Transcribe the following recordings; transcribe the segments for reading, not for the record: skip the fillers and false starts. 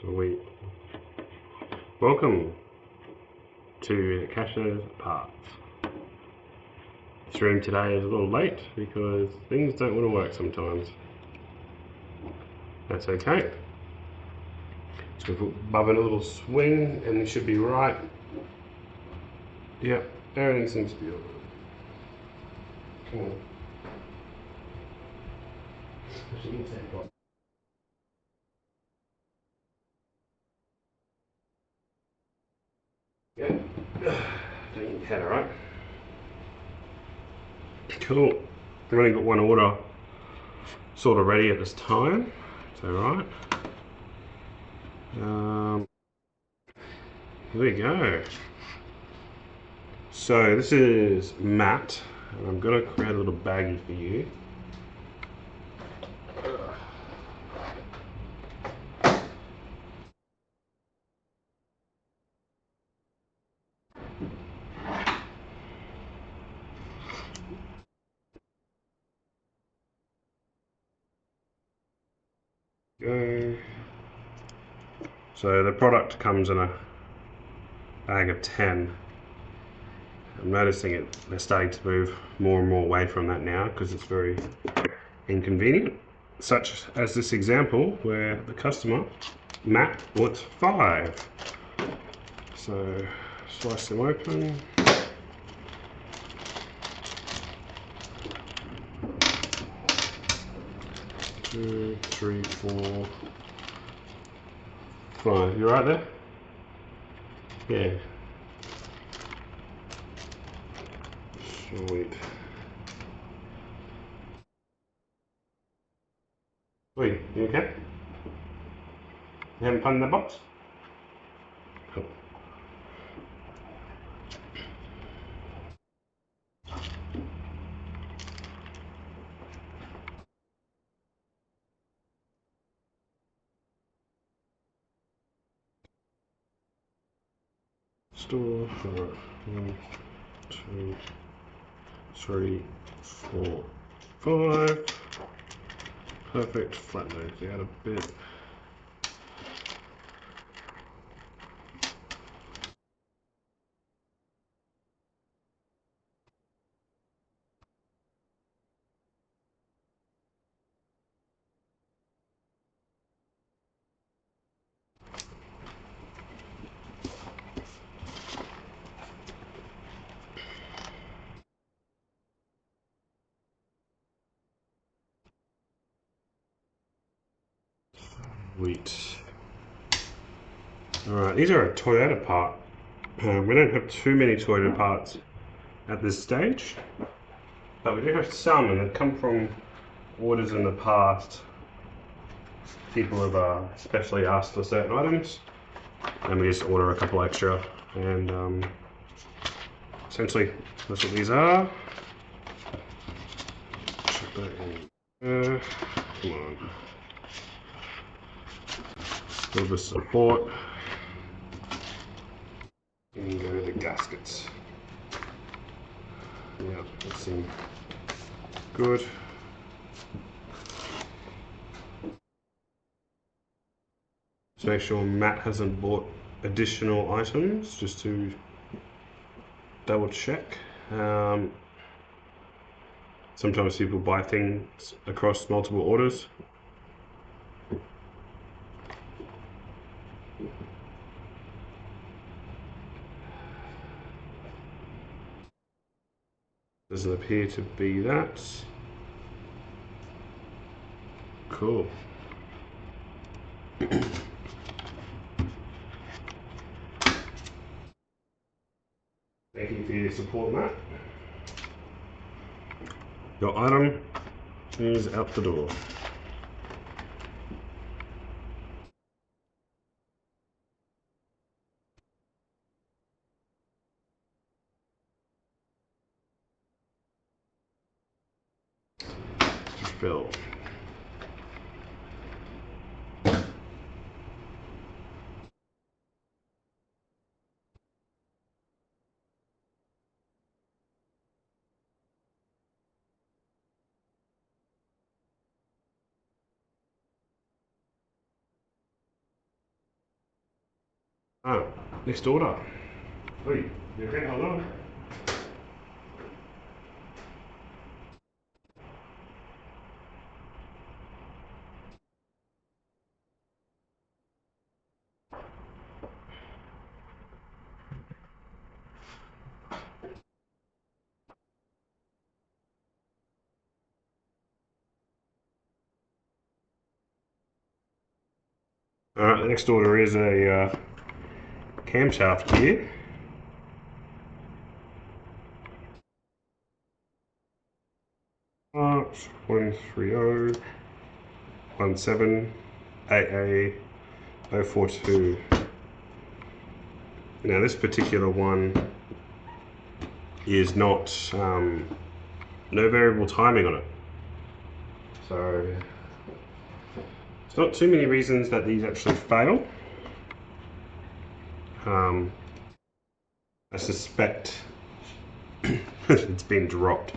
Sweet. Welcome to Kashs Parts. This room today is a little late because things don't want to work sometimes. That's okay. So we put Bub in a little swing and he should be right. Yep, everything seems to be all good. Come on. Yep. Don't your head, alright? Cool. I've only got one order sort of ready at this time. It's alright. Here we go. So this is Matt, and I'm going to create a little baggie for you. Go. So the product comes in a bag of 10. I'm noticing they're starting to move more and more away from that now because it's very inconvenient. Such as this example where the customer, Matt, bought 5. So slice them open. Two, three, 4, 5. You right there? Yeah. Sweet. Wait, you okay? You haven't found the box? Cool. Store for 1, 2, 3, 4, 5. Perfect. Flatten those out a bit. Sweet. Alright, these are a Toyota part. We don't have too many Toyota parts at this stage, but we do have some, and they've come from orders in the past. People have especially asked for certain items, and we just order a couple extra, and essentially that's what these are. Check that in. Come on. A little bit of support. And go to the gaskets. Yeah, that seems good. Just make sure Matt hasn't bought additional items, just to double check. Sometimes people buy things across multiple orders. Doesn't appear to be that. Cool. Thank you for your support, Matt. Your item is out the door. Fill. Ah, next order. Oi, you okay? Hold on. Alright, the next order is a camshaft gear. March 13017AA042. Now this particular one is not no variable timing on it, so there's not too many reasons that these actually fail. I suspect it's been dropped.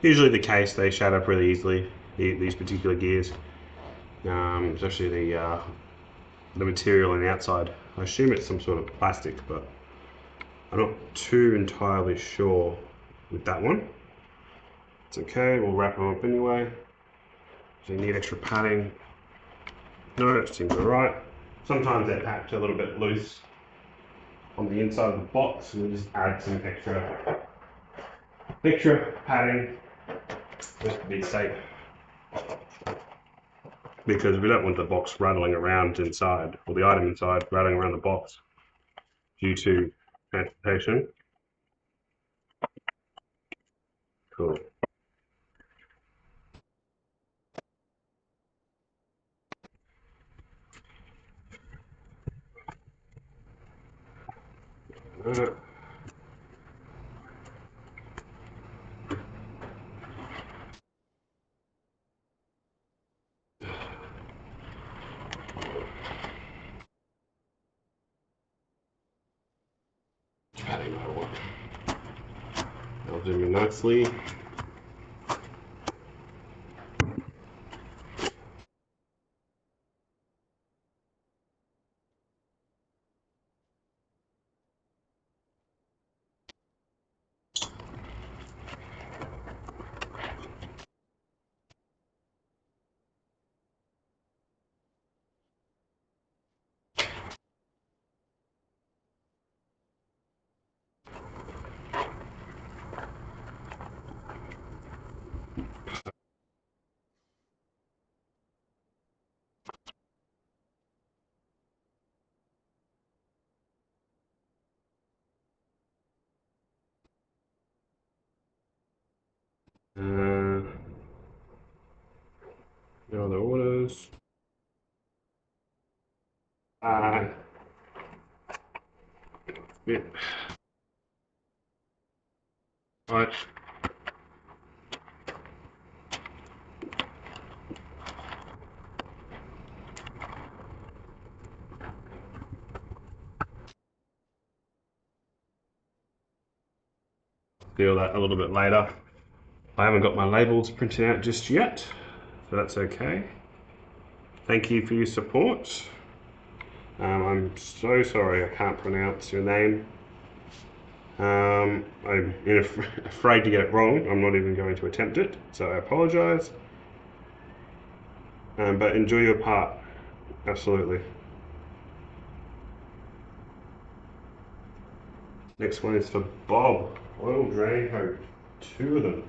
Usually the case, they shatter pretty easily, these particular gears, especially the material on the outside. I assume it's some sort of plastic, but I'm not too entirely sure with that one. It's okay, we'll wrap them up anyway. So you need extra padding. No, it seems alright. Sometimes they're packed a little bit loose on the inside of the box, and we'll just add some extra padding just to be safe. Because we don't want the box rattling around inside, or the item inside rattling around the box due to transportation. Cool. Padding no one. That'll do me nicely. No other orders. Yeah. Right. Deal that a little bit later. I haven't got my labels printed out just yet, so that's okay. Thank you for your support. I'm so sorry I can't pronounce your name. I'm afraid to get it wrong. I'm not even going to attempt it, so I apologise. But enjoy your part, absolutely. Next one is for Bob. Oil drain hose, 2 of them.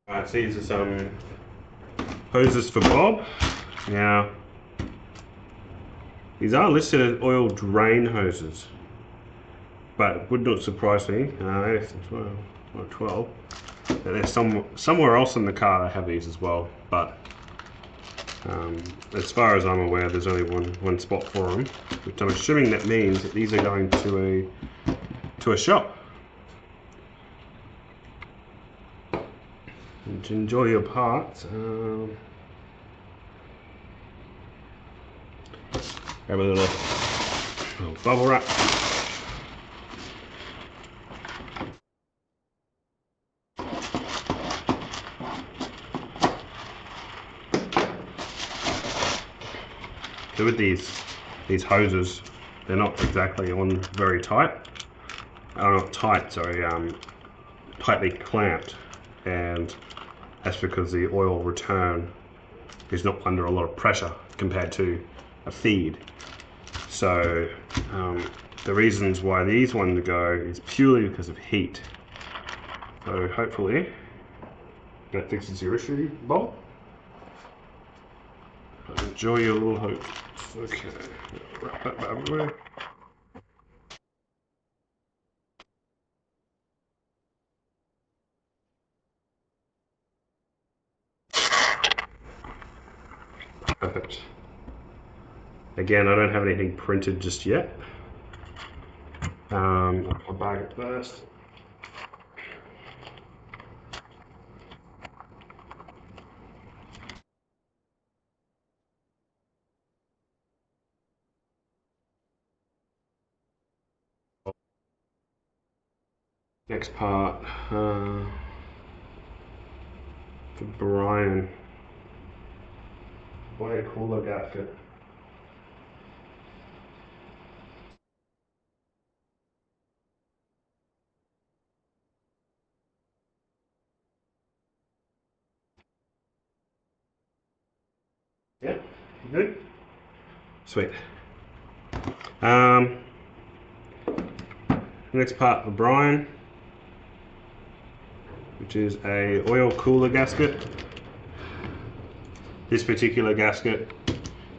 Alright, so these are some hoses for Bob. Now, these are listed as oil drain hoses, but it would not surprise me. 12, or 12. There's somewhere else in the car that have these as well, but as far as I'm aware, there's only one spot for them, which I'm assuming that means that these are going to a shop. And to enjoy your parts. Grab a little bubble wrap. So with these hoses, they're not exactly on very tight. Not tight, sorry, tightly clamped, and that's because the oil return is not under a lot of pressure compared to a feed. So the reasons why these ones go is purely because of heat. So hopefully that fixes your issue, Bob. Enjoy your little hopes. Okay, wrap that bad boy. Perfect. Again, I don't have anything printed just yet. I'll bag it first. Next part for Brian. Why cooler gasket? Yep, good. Sweet. Next part for Brian, which is a oil cooler gasket. This particular gasket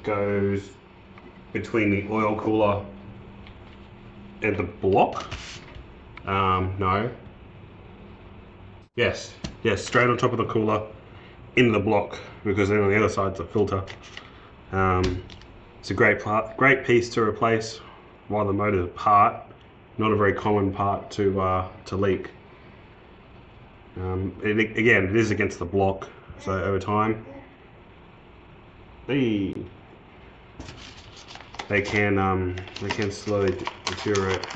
goes between the oil cooler and the block. No. Yes, straight on top of the cooler, in the block, because then on the other side's a filter. It's a great piece to replace while the motor's apart. Not a very common part to leak. Again, it is against the block, so over time they can slowly deteriorate.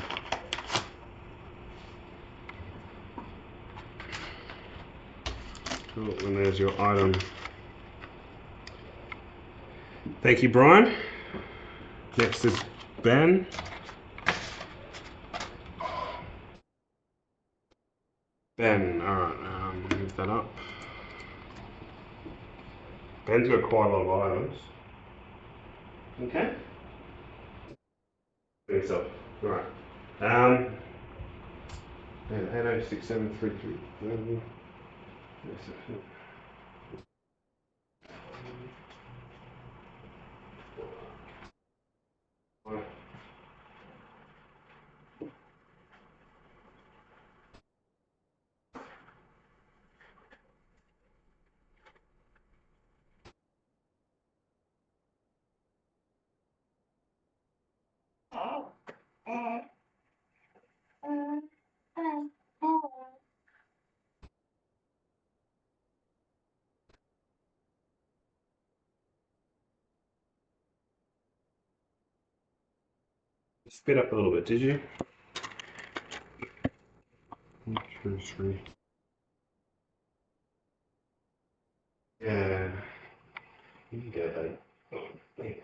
Cool, and there's your item. Thank you, Brian. Next is Ben. Ben, alright, move that up. Ben's got quite a lot of items. Okay. Think so. Alright. 806733. Spit up a little bit, did you? 1, 2, 3. Yeah. You can go, buddy. Yeah.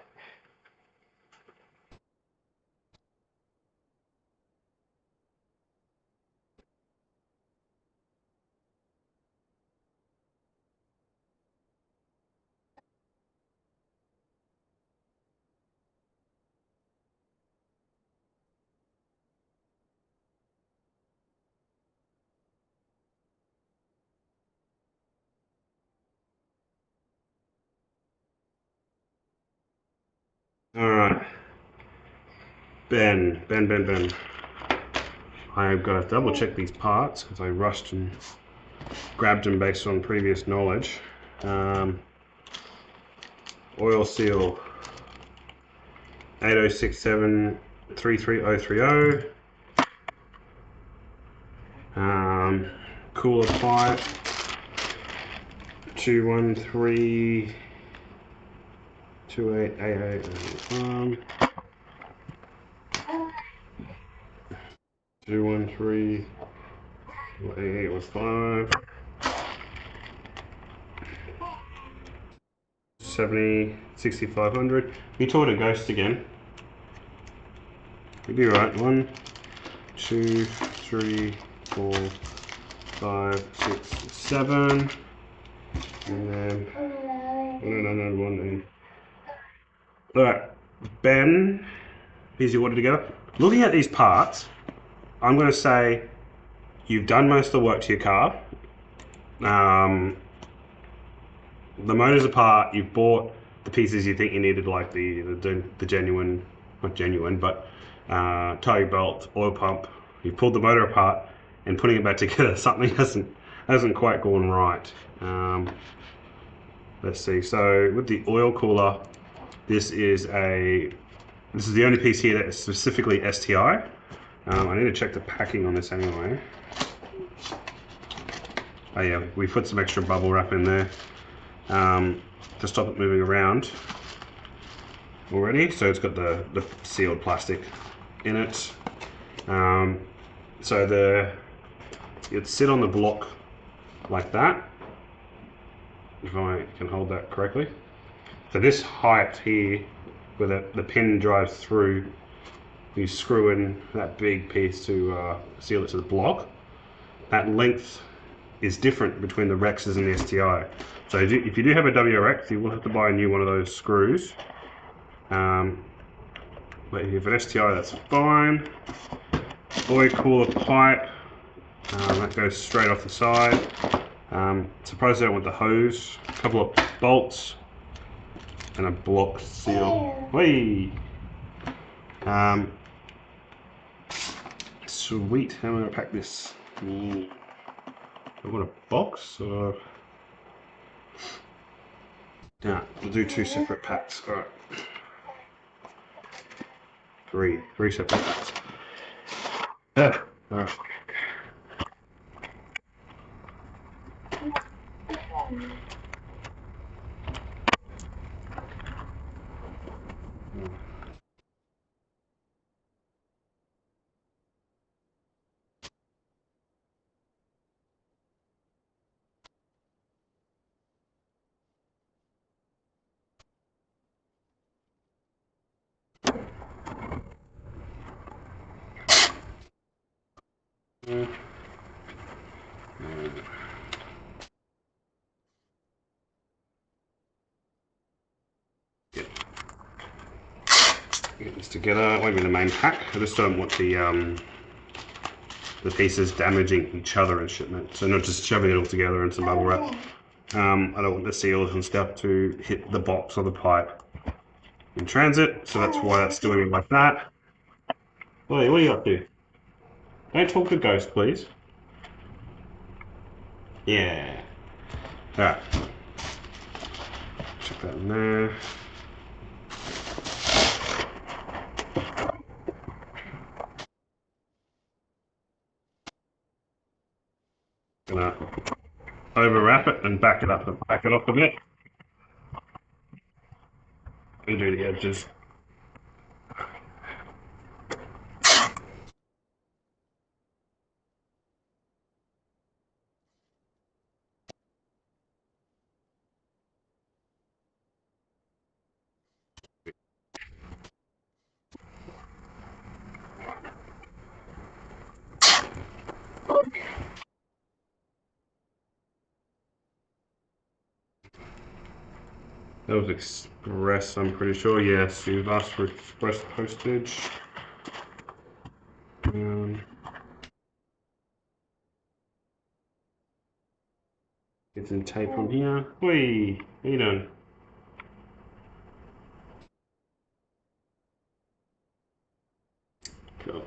Alright. Ben. I've got to double check these parts because I rushed and grabbed them based on previous knowledge. Oil seal 8067 33030. Cooler pipe 213 2888. 213. 88 was 5. 70, 6500. You taught a ghost again. You'll be right. 1, 2, 3, 4, 5, 6, 7. And then. No, 1, 8. Alright. Ben, here's your order together. Looking at these parts, I'm going to say you've done most of the work to your car. The motor's apart. You've bought the pieces you think you needed, like the genuine, not genuine, but tow belt, oil pump. You've pulled the motor apart, and putting it back together, something hasn't quite gone right. Let's see. So with the oil cooler, this is the only piece here that is specifically STI. I need to check the packing on this anyway. Oh yeah, we put some extra bubble wrap in there to stop it moving around already. So it's got the sealed plastic in it. So it'd sit on the block like that, if I can hold that correctly. So this height here, where the pin drives through, you screw in that big piece to seal it to the block. That length is different between the Rexes and the STI. So if you do have a WRX, you will have to buy a new one of those screws. But if you have an STI, that's fine. Oil cooler pipe, that goes straight off the side. Surprised I don't want the hose. A couple of bolts and a block seal. Whee! Sweet. How am I going to pack this? I want a box or... Yeah, we'll do 2 separate packs. Alright. 3 separate packs. Yeah. Alright. Get this together. Won't be the main pack. I just don't want the pieces damaging each other and shit. So not just shoving it all together in some bubble wrap. I don't want the seals and stuff to hit the box or the pipe in transit. So that's why that's doing it like that. Wait, what are you up to? Don't talk to Ghost, please. Yeah. Alright. Check that in there. Gonna overwrap it and back it up and back it off a bit. And do the edges. That was express, I'm pretty sure. Yes, you've asked for express postage. Get some tape on here. Whee! How you doing? Cool.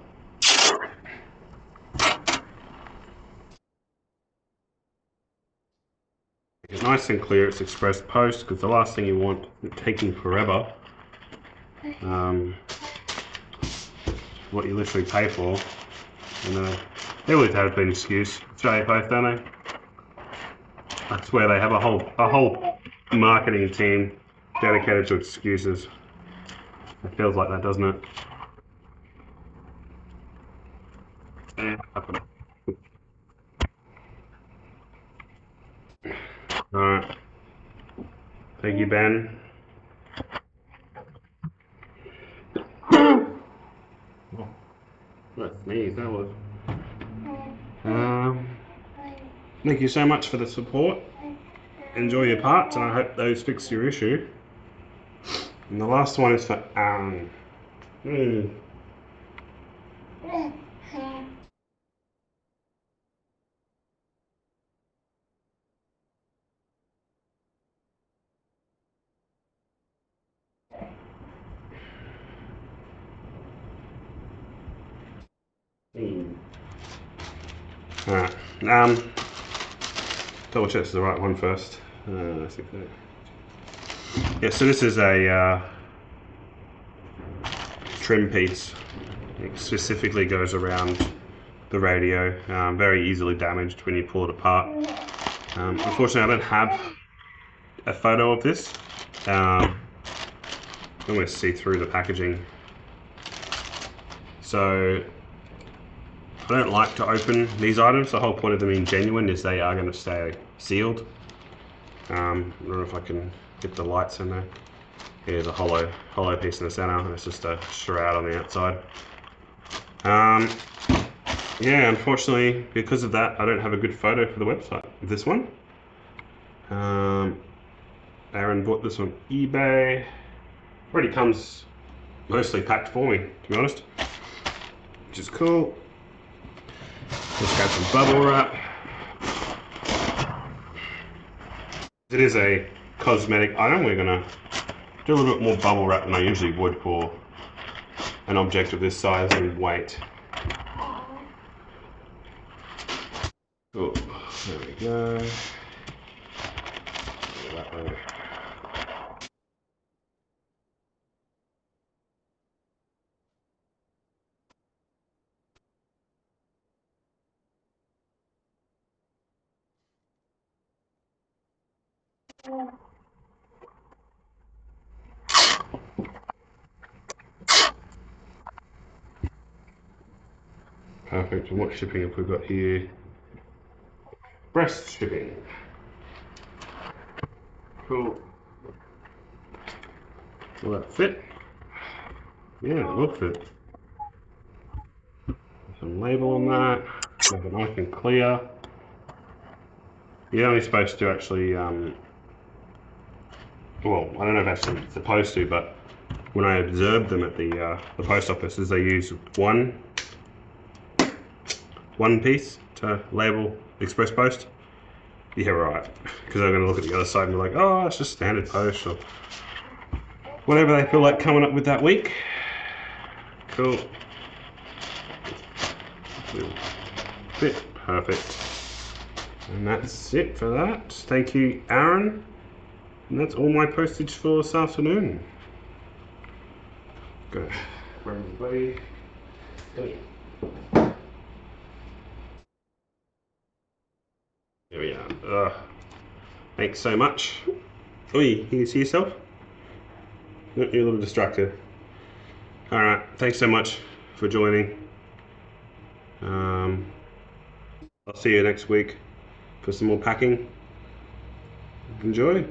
It's nice and clear, it's express post, because the last thing you want is taking forever. What you literally pay for. And they always have an excuse. Australia Post, don't they? I swear they have a whole marketing team dedicated to excuses. It feels like that, doesn't it? Alright. Thank you, Ben. What sneeze that was. Um, Thank you so much for the support. Enjoy your parts, and I hope those fix your issue. And the last one is for Aaron. Mm. Alright. Double check it's the right one first. I think that. Yeah, so this is a trim piece. It specifically goes around the radio. Very easily damaged when you pull it apart. Unfortunately, I don't have a photo of this. I'm going to see through the packaging. So I don't like to open these items. The whole point of them being genuine is they are going to stay sealed. I don't know if I can get the lights in there. Here's a hollow piece in the center, and it's just a shroud on the outside. Yeah, unfortunately, because of that, I don't have a good photo for the website of this one. Aaron bought this on eBay. Already comes mostly packed for me, to be honest, which is cool. Let's grab some bubble wrap. It is a cosmetic item. We're gonna do a little bit more bubble wrap than I usually would for an object of this size and weight. Cool. There we go. That way. Perfect. And what shipping have we got here? Breast shipping. Cool. Will that fit? Yeah, it will fit. Some label on that. Make it nice and clear. You're only supposed to actually, well, I don't know if actually supposed to, but when I observed them at the post offices, they use one piece to label express post. Yeah, right. Because they're going to look at the other side and be like, oh, it's just standard post or whatever they feel like coming up with that week. Cool. Fit. Perfect. And that's it for that. Thank you, Aaron. And that's all my postage for this afternoon. Go. There we are. Thanks so much. Oi, you see yourself? You're a little distracted. Alright, thanks so much for joining. I'll see you next week for some more packing. Enjoy.